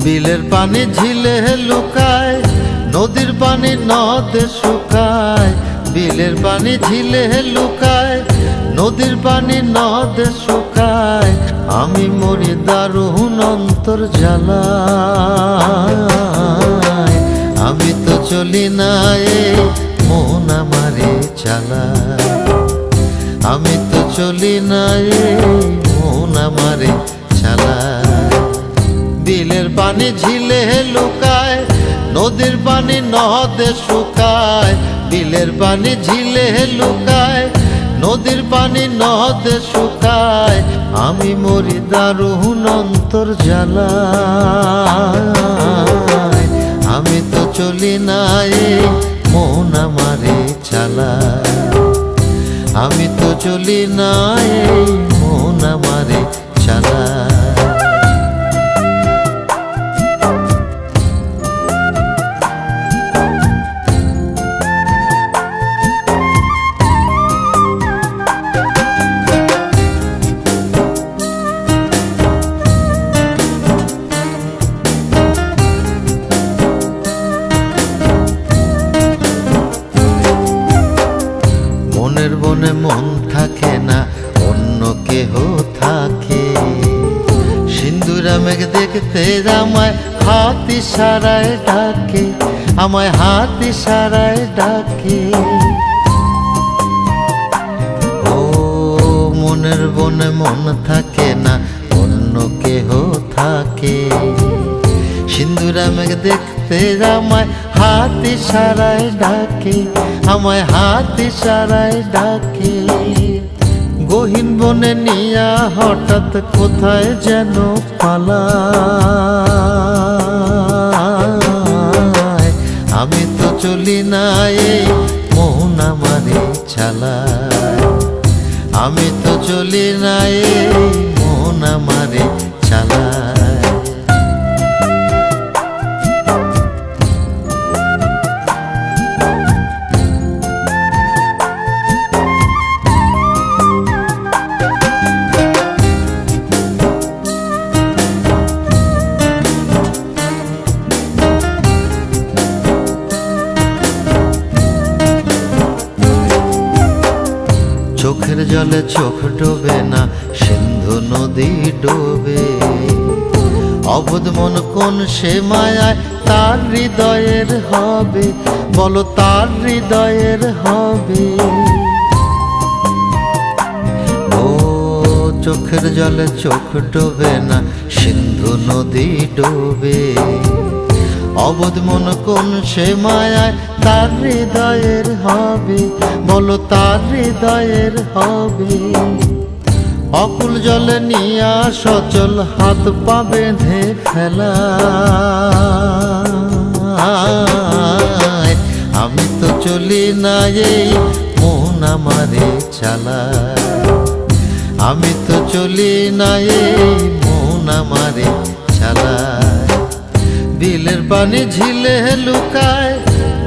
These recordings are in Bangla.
বিলের পানি ঝিলে লুকায়, নদীর পানি নদে শুকায়। বিলের পানি ঝিলে লুকায়, নদীর পানি নদে শুকায়। আমি মরি দারুণ অন্তর জ্বালায়। আমি তো চলি না মন আমারে চালায়। আমি তো চলি না মন আমারে চালায়। বিলের পানি ঝিলে লুকায়, নদীর পানি নদে শুকায়। বিলের পানি ঝিলে লুকায়, নদীর পানি নদে শুকায়। আমি মরি দারুণ অন্তর জ্বালায়। আমি তো চলি না মন আমারে চালায়। আমি তো চলি না মন আমারে চালায়। মনের বনে মন থাকে না, অন্য কেহ থাকে। সিন্দুরা মেঘ দেখতে আমায় হাত ইশারায় ডাকে, আমায় হাত ইশারায় ডাকে। ও মনের বনে মন থাকে না, অন্য কেহ থাকে। সিন্দুরা মেঘ দেখতে আমায় হাত ইশারায় ডাকে, আমায় হাত ইশারায় ডাকে। গহীন বনে নিয়া হঠাৎ কোথায় যেন পালায়। আমি তো চলি না মন আমারে চালায়। আমি তো চলি না মন আমারে চালায়। চোখের জলে চোখ ডোবে না, সিন্ধু নদী ডোবে। অবুধ মন কোন সে মায়ায় তার হৃদয়ের হবে, বলো তার হৃদয়ের হবে। ও চোখের জলে চোখ ডোবে না, সিন্ধু নদী ডোবে। অবুধ মন কোন সে মায়ায় তার হৃদয়ের হবে, বলো তার হৃদয়ের হবে। অকুল জলে নিয়া সচল হাত পা বেঁধে ফেলা। আমি তো চলি না মন আমারে চালায়। আমি তো চলি না মন আমারে চালায়। বিলের পানি ঝিলে লুকায়,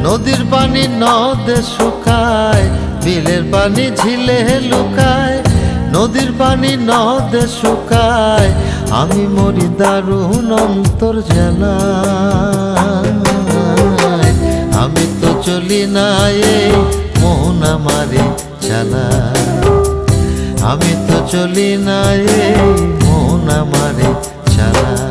নদীর পানি নদে শুকায়। বিলের পানি ঝিলে লুকায়, নদীর পানি নদে শুকায়। আমি মরি দারুণ অন্তর জ্বালায়। আমি তো চলি না মন আমারে চালায়। আমি তো চলি না মন আমারে চালায়।